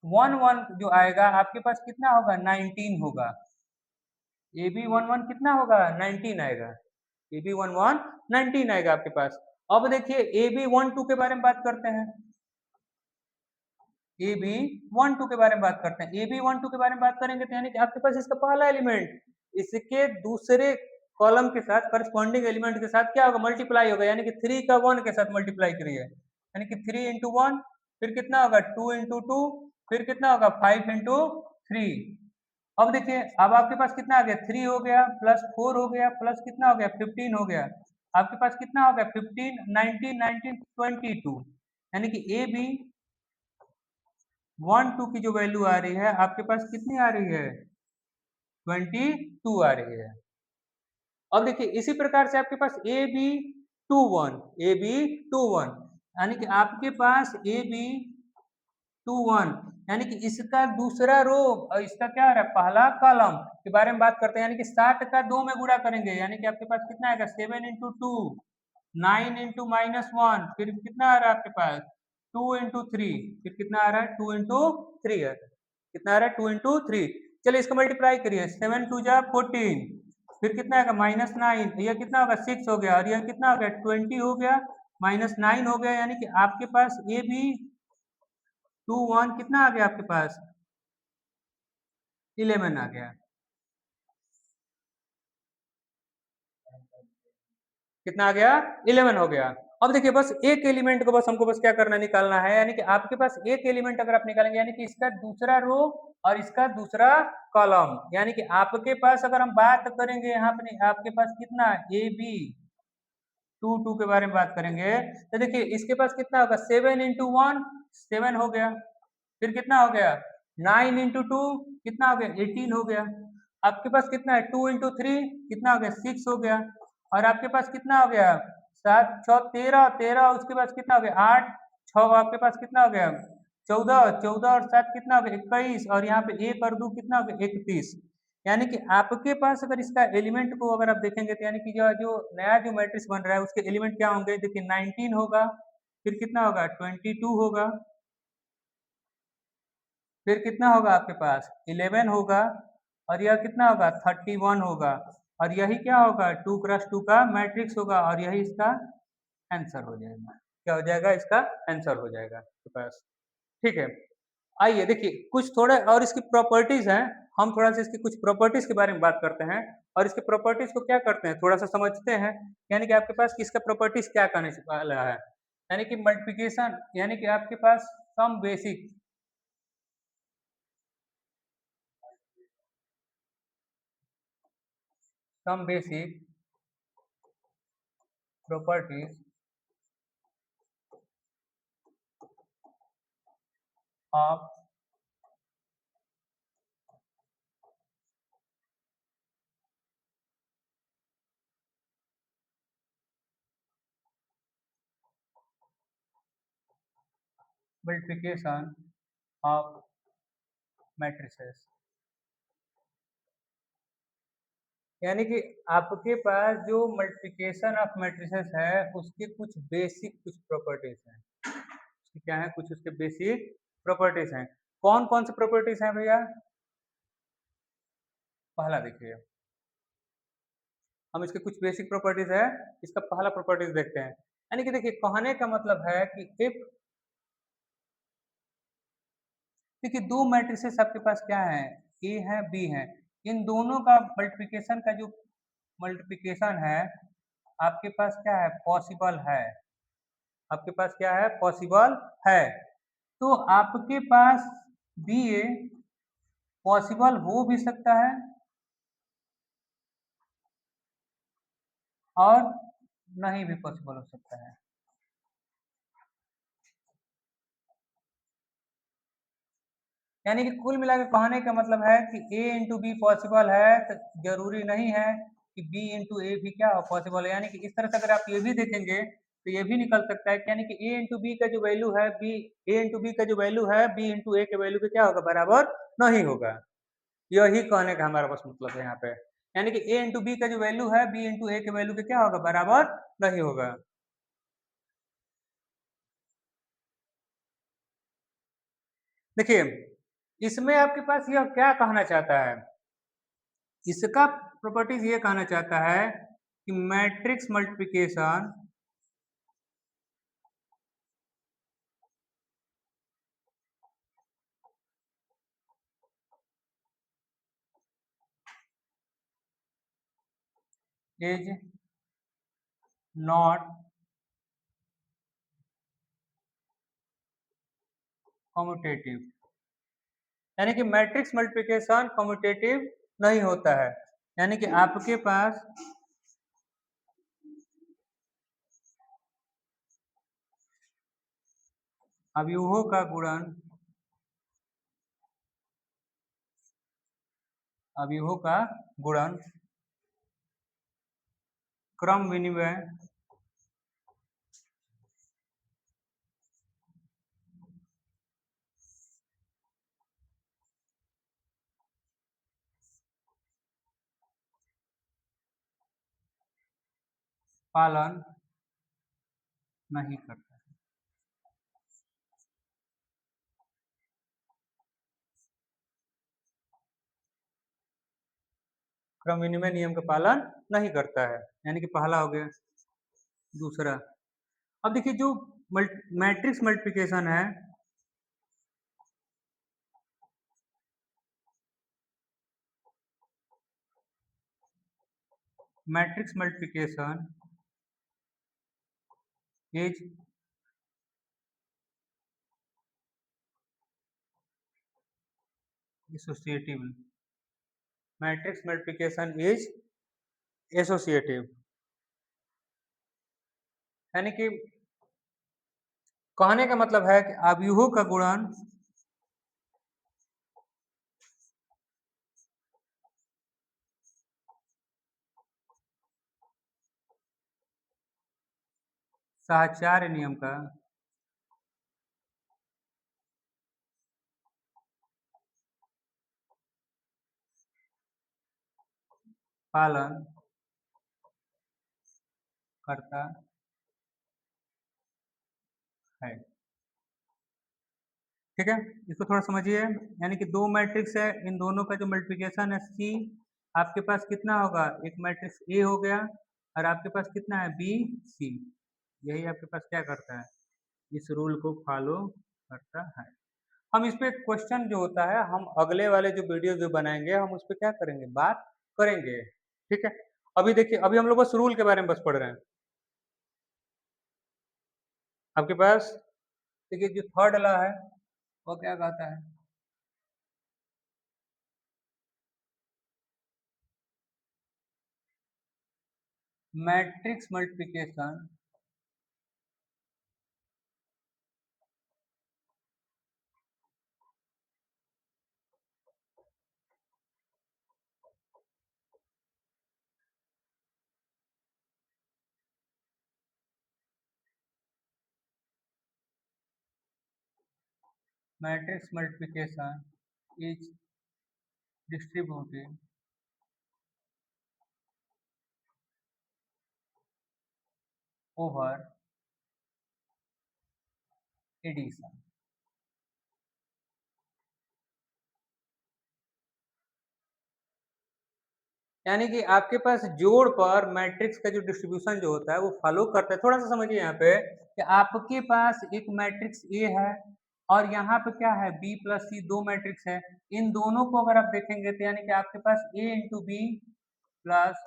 Speaker 1: 1 1 जो आएगा आपके पास कितना होगा, 19 होगा, ए बी 1 1 कितना होगा, 19 आएगा, ए बी 1 1 19 आएगा आपके पास। अब देखिए ए बी 1 2 के बारे में बात करते हैं, ए बी 1 2 के बारे में बात करते हैं, ए बी 1 2 के बारे में बात करेंगे तो यानी कि आपके पास इसका पहला एलिमेंट इसके दूसरे कॉलम के साथ करस्पॉन्डिंग एलिमेंट के साथ क्या होगा, मल्टीप्लाई होगा, यानी कि 3 का 1 के साथ मल्टीप्लाई करिए, यानी कि 3 इंटू 1, फिर कितना होगा 2 इंटू 2, फिर कितना होगा 5 इंटू 3। अब देखिए अब आपके पास कितना आ गया, 3 हो गया प्लस 4 हो गया प्लस कितना हो गया, 15 हो गया, आपके पास कितना हो गया, 15 19 19 22, यानी कि ए बी 1 2 की जो वैल्यू आ रही है आपके पास कितनी आ रही है, 22 आ रही है। अब देखिए इसी प्रकार से आपके पास ए बी 2 1, ए बी 2 1, यानी कि आपके पास ए बी 2 1, यानी कि इसका दूसरा रो और इसका क्या आ रहा है, पहला कॉलम के बारे में बात करते हैं, यानी कि 7 का 2 में गुणा करेंगे, यानी कि आपके पास कितना आएगा, 7 इंटू 2, 9 इंटू -1, फिर कितना आ रहा है आपके पास, 2 इंटू 3, फिर कितना आ रहा है, 2 इंटू 3 है, कितना आ रहा है, 2 इंटू 3। चलिए इसको मल्टीप्लाई करिए, 7 2 जा 14, फिर कितना आएगा, -9, यह कितना होगा, 6 हो गया, और यह कितना हो गया, 20 हो गया, -9 हो गया, यानी कि आपके पास ए बी 2 1 कितना आ गया आपके पास, 11 आ गया, कितना आ गया, 11 हो गया। अब देखिए बस एक एलिमेंट को बस हमको बस क्या करना, निकालना है, यानी कि आपके पास एक एलिमेंट अगर आप निकालेंगे, यानी कि इसका दूसरा रो और इसका दूसरा कॉलम, यानी कि आपके पास अगर हम बात करेंगे यहाँ पे आपके पास कितना, ए बी 2 के बारे में बात करेंगे, तो देखिए इसके पास कितना होगा, 7 इंटू 1 7 हो गया, फिर कितना हो गया, 9 इंटू 2 कितना हो गया, 18 हो गया, आपके पास कितना है, 2 इंटू 3 कितना हो गया, 6 हो गया, और आपके पास कितना हो गया, 7 6 13 13, उसके पास कितना हो गया, 8 6 आपके पास कितना हो गया, 14 14 और 7 कितना हो गया, 21, और यहाँ पे 1 और 2 कितना हो गया, 31। यानी कि आपके पास अगर इसका एलिमेंट को अगर आप देखेंगे तो यानी कि जो जो नया जो मैट्रिक्स बन रहा है उसके एलिमेंट क्या होंगे? देखिए 19 होगा, फिर कितना होगा 22 होगा, फिर कितना होगा आपके पास 11 होगा, और यह कितना होगा 31 होगा, और यही क्या होगा 2 क्रॉस 2 का मैट्रिक्स होगा, और यही इसका आंसर हो जाएगा। क्या हो जाएगा? इसका आंसर हो जाएगा आपके पास। ठीक है। आइए देखिए कुछ थोड़ा और इसकी प्रॉपर्टीज हैं, हम थोड़ा सा इसकी कुछ प्रॉपर्टीज के बारे में बात करते हैं, और इसके प्रॉपर्टीज को क्या करते हैं थोड़ा सा समझते हैं। यानी कि आपके पास इसका प्रॉपर्टीज क्या कहने वाला है, यानी कि मल्टीप्लिकेशन, यानी कि आपके पास some basic properties of multiplication of matrices. यानी कि आपके पास जो मल्टीप्लिकेशन ऑफ मैट्रिसेस है उसके कुछ बेसिक कुछ प्रॉपर्टीज हैं। उसकी क्या है? कुछ उसके बेसिक प्रॉपर्टीज हैं। कौन कौन से प्रॉपर्टीज हैं भैया? पहला देखिए, हम इसके कुछ बेसिक प्रॉपर्टीज है, इसका पहला प्रॉपर्टीज देखते हैं। यानी कि देखिए कहने का मतलब है कि इफ, देखिए दो मैट्रिसेस आपके पास क्या है, ए है बी है, इन दोनों का मल्टीप्लिकेशन का जो मल्टीप्लिकेशन है आपके पास क्या है? पॉसिबल है। आपके पास क्या है? पॉसिबल है। तो आपके पास बी ए पॉसिबल हो भी सकता है और नहीं भी पॉसिबल हो सकता है। यानी कि कुल मिला के कहने का मतलब है कि ए इंटू बी पॉसिबल है, तो जरूरी नहीं है कि बी इंटू ए भी क्या पॉसिबल है। यानी कि इस तरह से अगर आप ये भी देखेंगे तो ये भी निकल सकता है कि यानी कि ए इंटू बी का जो वैल्यू है बी, ए इंटू बी का जो वैल्यू है बी इंटू ए के वैल्यू के क्या होगा? बराबर नहीं होगा। यही कहने का हमारा बस मतलब है यहाँ पे। यानी कि ए इंटू बी का जो वैल्यू है बी इंटू ए के वैल्यू के क्या होगा? बराबर नहीं होगा। देखिए इसमें आपके पास यह क्या कहना चाहता है, इसका प्रॉपर्टीज ये कहना चाहता है कि matrix multiplication is not commutative. यानी कि मैट्रिक्स मल्टीप्लिकेशन कम्यूटेटिव नहीं होता है। यानी कि आपके पास अवयवों का गुणन, अवयवों का गुणन क्रम विनिमय पालन नहीं करता। क्रम विनिमय नियम का पालन नहीं करता है। यानी कि पहला हो गया। दूसरा, अब देखिए जो मैट्रिक्स मल्टीप्लिकेशन है, matrix multiplication is associative. Matrix multiplication is associative. यानी कि कहने का मतलब है कि अवयवों का गुणन साहचर्य नियम का पालन करता है। ठीक है, इसको थोड़ा समझिए। यानी कि दो मैट्रिक्स है, इन दोनों का जो मल्टीप्लिकेशन है सी, आपके पास कितना होगा, एक मैट्रिक्स ए हो गया और आपके पास कितना है बी सी। यही आपके पास क्या करता है, इस रूल को फॉलो करता है। हम इस पे क्वेश्चन जो होता है हम अगले वाले जो वीडियो जो बनाएंगे हम उस पर क्या करेंगे, बात करेंगे। ठीक है, अभी देखिए, अभी हम लोग बस रूल के बारे में बस पढ़ रहे हैं। आपके पास देखिए जो थर्ड लॉ है वो क्या कहता है, matrix multiplication matrix multiplication is distributed over addition. यानी कि आपके पास जोड़ पर मैट्रिक्स का जो डिस्ट्रीब्यूशन जो होता है वो फॉलो करता है। थोड़ा सा समझिए यहाँ पे कि आपके पास एक मैट्रिक्स ए है और यहाँ पे क्या है बी प्लस सी, दो मैट्रिक्स है। इन दोनों को अगर आप देखेंगे तो यानी कि आपके पास ए इंटू बी प्लस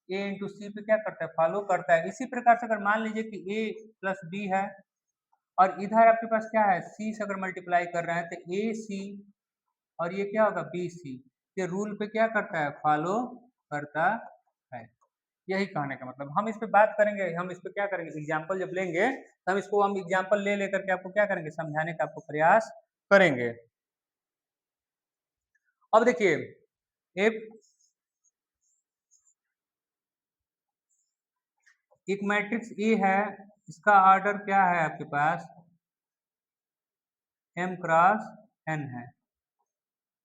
Speaker 1: ए इंटू सी पे क्या करता है, फॉलो करता है। इसी प्रकार से अगर मान लीजिए कि ए प्लस बी है और इधर आपके पास क्या है सी से अगर मल्टीप्लाई कर रहे हैं तो ए सी और ये क्या होगा बी सी, ये रूल पे क्या करता है, फॉलो करता है। यही कहने का मतलब, हम इस पे बात करेंगे, हम इस पे क्या करेंगे, एग्जाम्पल जब लेंगे तो हम एग्जाम्पल ले लेकर के आपको क्या करेंगे, समझाने का आपको प्रयास करेंगे। अब देखिए, एक एक मैट्रिक्स ए है, इसका ऑर्डर क्या है आपके पास, एम क्रॉस एन है।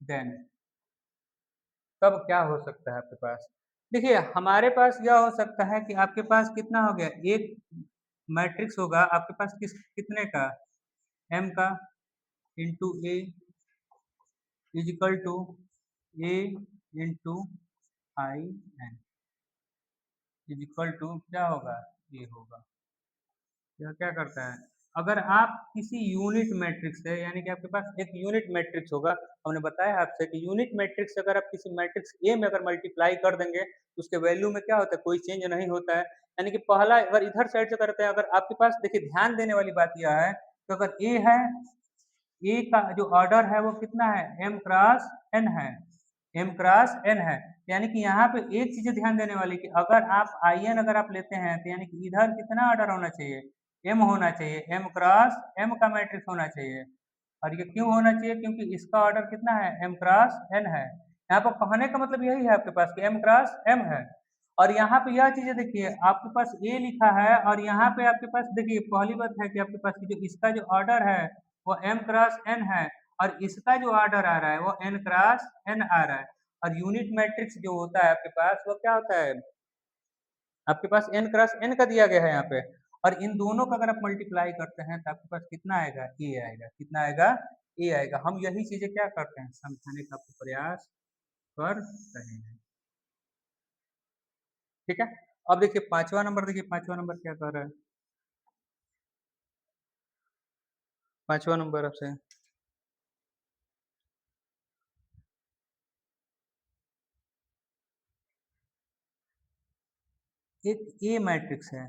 Speaker 1: देन तब क्या हो सकता है आपके पास, देखिए हमारे पास यह हो सकता है कि आपके पास कितना हो गया, एक मैट्रिक्स होगा आपके पास कितने का, एम का, into A is equal to A into I N is equal to क्या होगा, ए होगा। यह क्या करता है, अगर आप किसी यूनिट मैट्रिक्स है, यानी कि आपके पास एक यूनिट मैट्रिक्स होगा, हमने बताया आपसे कि यूनिट मैट्रिक्स अगर आप किसी मैट्रिक्स ए में अगर मल्टीप्लाई कर देंगे तो उसके वैल्यू में क्या होता है, कोई चेंज नहीं होता है। यानी कि पहला अगर इधर साइड से करते हैं, अगर आपके पास देखिए ध्यान देने वाली बात यह है कि अगर ए है, ए का जो ऑर्डर है वो कितना है, एम क्रॉस एन है, एम क्रॉस एन है। यानी कि यहाँ पे एक चीज ध्यान देने वाली कि अगर आप आई एन अगर आप लेते हैं तो यानी कि इधर कितना ऑर्डर होना चाहिए, एम होना चाहिए, एम क्रॉस एम का मैट्रिक्स होना चाहिए। और ये क्यों होना चाहिए, क्योंकि इसका ऑर्डर कितना है, एम क्रॉस एन है। यहाँ पर कहने का मतलब यही है आपके पास कि एम क्रॉस एम है। और यहाँ पे यह चीजें देखिए, आपके पास ए लिखा है और यहाँ पे आपके पास देखिए पहली बात है कि आपके पास जो इसका जो ऑर्डर है वो एम क्रॉस एन है और इसका जो ऑर्डर आ रहा है वो एन क्रॉस एन आ रहा है। और यूनिट मैट्रिक्स जो होता है आपके पास वो क्या होता है, आपके पास एन क्रॉस एन का दिया गया है यहाँ पे। और इन दोनों का अगर आप मल्टीप्लाई करते हैं तो आपके पास कितना आएगा, ए आएगा, कितना आएगा, ए आएगा। हम यही चीजें क्या करते हैं, समझाने का आपको प्रयास कर रहे हैं। ठीक है, अब देखिए पांचवा नंबर, देखिए पांचवा नंबर क्या कर रहा है, पांचवा नंबर आपसे, एक ए मैट्रिक्स है,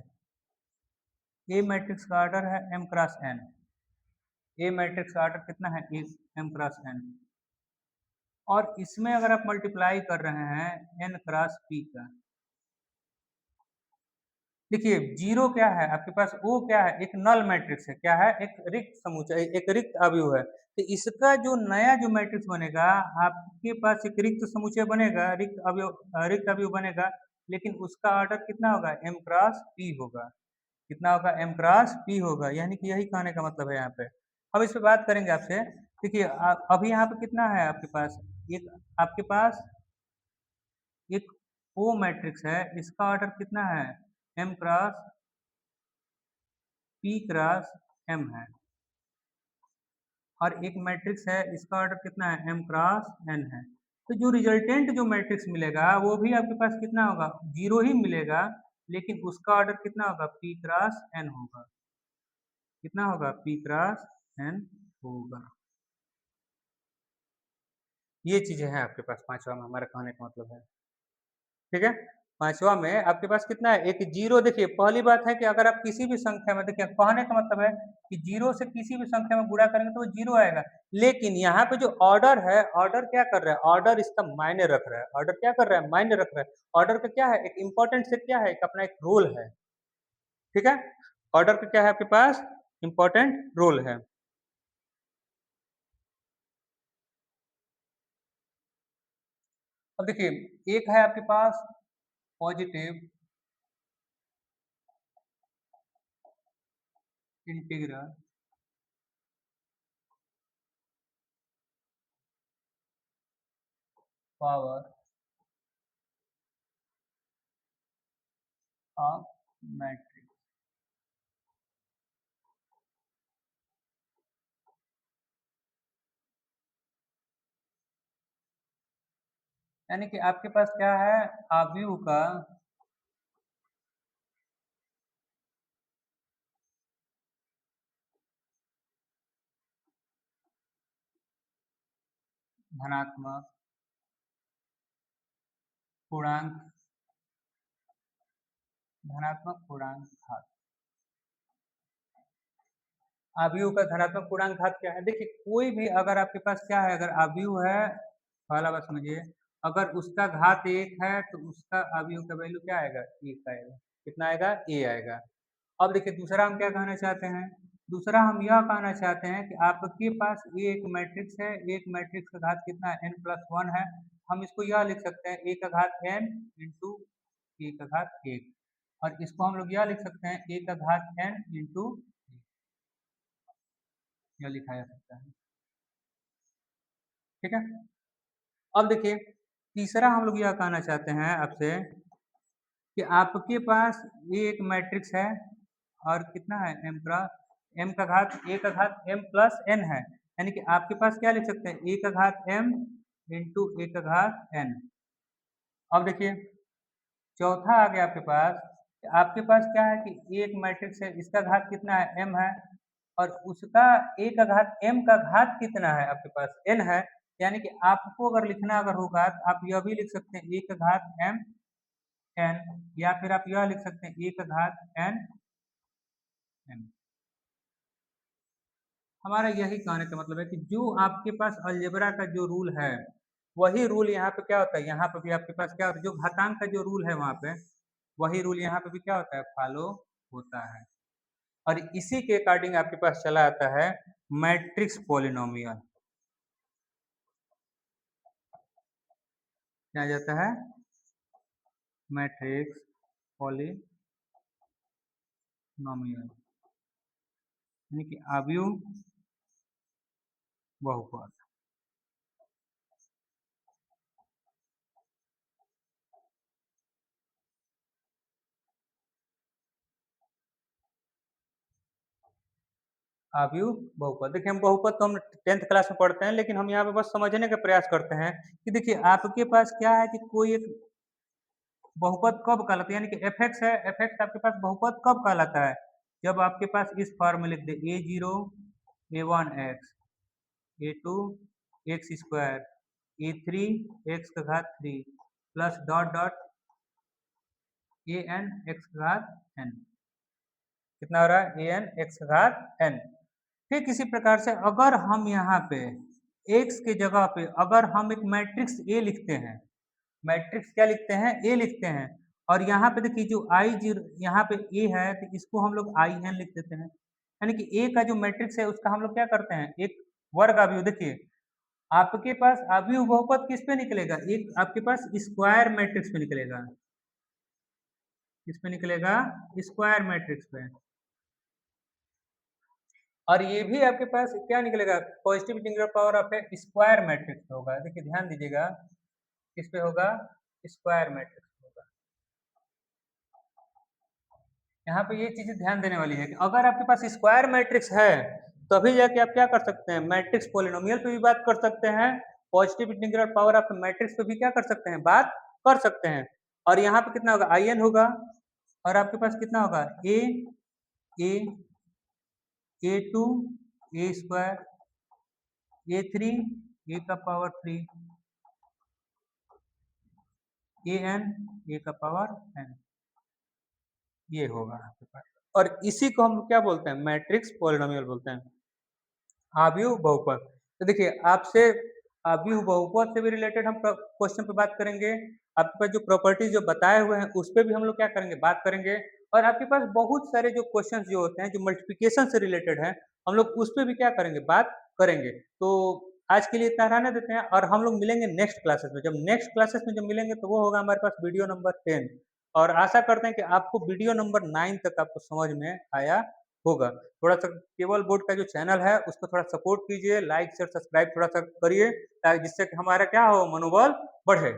Speaker 1: ए मैट्रिक्स का ऑर्डर है एम क्रॉस एन, ए मैट्रिक्स का ऑर्डर कितना है, एम क्रॉस एन। और इसमें अगर आप मल्टीप्लाई कर रहे हैं एन क्रॉस पी का, देखिए जीरो क्या है आपके पास, ओ क्या है, एक नल मैट्रिक्स है, क्या है, एक रिक्त समुच्चय, एक रिक्त अवयव है। तो इसका जो नया जो मैट्रिक्स बनेगा, आपके पास एक रिक्त समुच्चय बनेगा, रिक्त अवयव बनेगा, लेकिन उसका ऑर्डर कितना होगा, एम क्रॉस पी होगा। कितना होगा, एम क्रॉस पी होगा। यानी कि यही कहने का मतलब है यहाँ पे। अब इस पे बात करेंगे आपसे। देखिए अभी यहाँ पे कितना है आपके पास, एक आपके पास एक वो मैट्रिक्स है, इसका ऑर्डर कितना है, m cross p cross m है, और एक मैट्रिक्स है, इसका ऑर्डर कितना है, m क्रॉस n है। तो जो रिजल्टेंट जो मैट्रिक्स मिलेगा वो भी आपके पास कितना होगा, 0 ही मिलेगा, लेकिन उसका ऑर्डर कितना होगा, p क्रॉस n होगा। कितना होगा, p क्रॉस n होगा। ये चीजें हैं आपके पास पांचवा में, हमारा कहने का मतलब है, ठीक है। पांचवा में आपके पास कितना है, एक जीरो। देखिए पहली बात है कि अगर आप किसी भी संख्या में, देखिए कहने का मतलब है कि जीरो से किसी भी संख्या में गुणा करेंगे तो वो जीरो आएगा, लेकिन यहाँ पे जो ऑर्डर है, ऑर्डर क्या कर रहा है, ऑर्डर इसका मायने रख रहा है। ऑर्डर क्या कर रहा है, मायने रख रहा है। ऑर्डर का क्या है, एक इंपॉर्टेंट से क्या है, एक अपना एक रोल है, ठीक है। ऑर्डर का क्या है आपके पास, इंपॉर्टेंट रोल है। अब देखिए एक है आपके पास positive integral power of matrix. यानी कि आपके पास क्या है, आव्यूह का धनात्मक पूर्णांक, धनात्मक पूर्णांक घात। आव्यूह का धनात्मक पूर्णांक घात क्या है, देखिए कोई भी अगर आपके पास क्या है, अगर आव्यूह है, पहला बात समझिए, अगर उसका घात एक है तो उसका आव्यूह का वैल्यू क्या आएगा, एक आएगा। कितना आएगा, ए आएगा। अब देखिए दूसरा हम क्या कहना चाहते हैं, दूसरा हम यह कहना चाहते हैं कि आपके पास ये एक मैट्रिक्स है, एक मैट्रिक्स का घात कितना है, n प्लस वन है। हम इसको यह लिख सकते हैं ए का घात n इंटू ए का घात एक, और इसको हम लोग यह लिख सकते हैं ए का घात n इंटू, यह लिखा जा सकता है, ठीक है। अब देखिए तीसरा हम लोग यह कहना चाहते हैं आपसे कि आपके पास ये एक मैट्रिक्स है, और कितना है, m का, m का घात a का घात m प्लस n है, यानी कि आपके पास क्या लिख सकते हैं, a का घात m इंटू a का घात n। अब देखिए चौथा आ गया आपके पास, आपके पास क्या है कि एक मैट्रिक्स है, इसका घात कितना है, m है, और उसका a का घात m का घात कितना है, आपके पास n है। यानी कि आपको अगर लिखना अगर होगा तो आप यह भी लिख सकते हैं a का घात m n, या फिर आप यह लिख सकते हैं a का घात n n। हमारा यही कहने का मतलब है कि जो आपके पास अलजेब्रा का जो रूल है, वही रूल यहाँ पे क्या होता है, यहाँ पे भी आपके पास क्या होता है, जो घातांक का जो रूल है वहाँ पे, वही रूल यहाँ पे भी क्या होता है, फॉलो होता है। और इसी के अकॉर्डिंग आपके पास चला आता है मैट्रिक्स पॉलिनोमियल। क्या आ जाता है, मैट्रिक्स पॉलिनोमियल, यानी कि आव्यूह बहुपद। आव्यूह बहुपद, देखिए हम बहुपद तो हम 10th क्लास में पढ़ते हैं, लेकिन हम यहाँ पे बस समझने का प्रयास करते हैं कि देखिए आपके पास क्या है कि कोई एक बहुपद कब कहलाता है, यानी कि एफ एक्स है, एफ एक्स आपके पास बहुपद कब कहलाता है, जब आपके पास इस फॉर्म में लिख दे A zero A one X, A two X square, A three X का घात थ्री, plus dot dot A N X का घात एन। कितना हो रहा है, ए एन एक्स का घात एन। ठीक इसी प्रकार से अगर हम यहाँ पे x के जगह पे अगर हम एक मैट्रिक्स ए लिखते हैं, मैट्रिक्स क्या लिखते हैं, ए लिखते हैं, और यहाँ पे देखिए जो आई जीरो यहाँ पे ए है तो इसको हम लोग आई एन लिख देते हैं, यानी कि ए का जो मैट्रिक्स है उसका हम लोग क्या करते हैं, एक वर्ग अवयव। देखिए आपके पास अवयव बहुपद किस पे निकलेगा, एक आपके पास स्क्वायर मैट्रिक्स पे निकलेगा, किस पे निकलेगा, स्क्वायर मैट्रिक्स पे। और ये भी आपके पास क्या निकलेगा, positive integral power of A square matrix होगा। देखिए ध्यान दीजिएगा, किस पे होगा, स्क्वायर मैट्रिक्स। यहाँ पे ये चीजें ध्यान देने वाली है कि अगर आपके पास स्क्वायर मैट्रिक्स है तभी जाके आप क्या कर सकते हैं, मैट्रिक्स पॉलिनोमियल पे भी बात कर सकते हैं, positive integral power of matrix पे भी क्या कर सकते हैं, बात कर सकते हैं। और यहाँ पे कितना होगा, आई एन होगा, और आपके पास कितना होगा, A A two A square A three A का power three A N A का पावर एन, ये होगा आपके पास। और इसी को हम क्या बोलते हैं, मैट्रिक्स पॉलिनोमियल बोलते हैं, आव्यूह बहुपद। तो देखिए आपसे आव्यूह बहुपद से भी रिलेटेड हम क्वेश्चन पे बात करेंगे, आपके पास जो प्रॉपर्टीज जो बताए हुए हैं उस पे भी हम लोग क्या करेंगे, बात करेंगे। और आपके पास बहुत सारे जो क्वेश्चंस जो होते हैं जो मल्टीप्लिकेशन से रिलेटेड हैं, हम लोग उस पे भी क्या करेंगे, बात करेंगे। तो आज के लिए इतना रहने देते हैं और हम लोग मिलेंगे नेक्स्ट क्लासेस में। जब नेक्स्ट क्लासेस में जब मिलेंगे तो वो होगा हमारे पास वीडियो नंबर 10, और आशा करते हैं कि आपको वीडियो नंबर 9 तक आपको समझ में आया होगा। थोड़ा सा केबल बोर्ड का जो चैनल है उसको थोड़ा सपोर्ट कीजिए, लाइक शेयर सब्सक्राइब थोड़ा सा करिए, जिससे कि हमारा क्या हो, मनोबल बढ़े।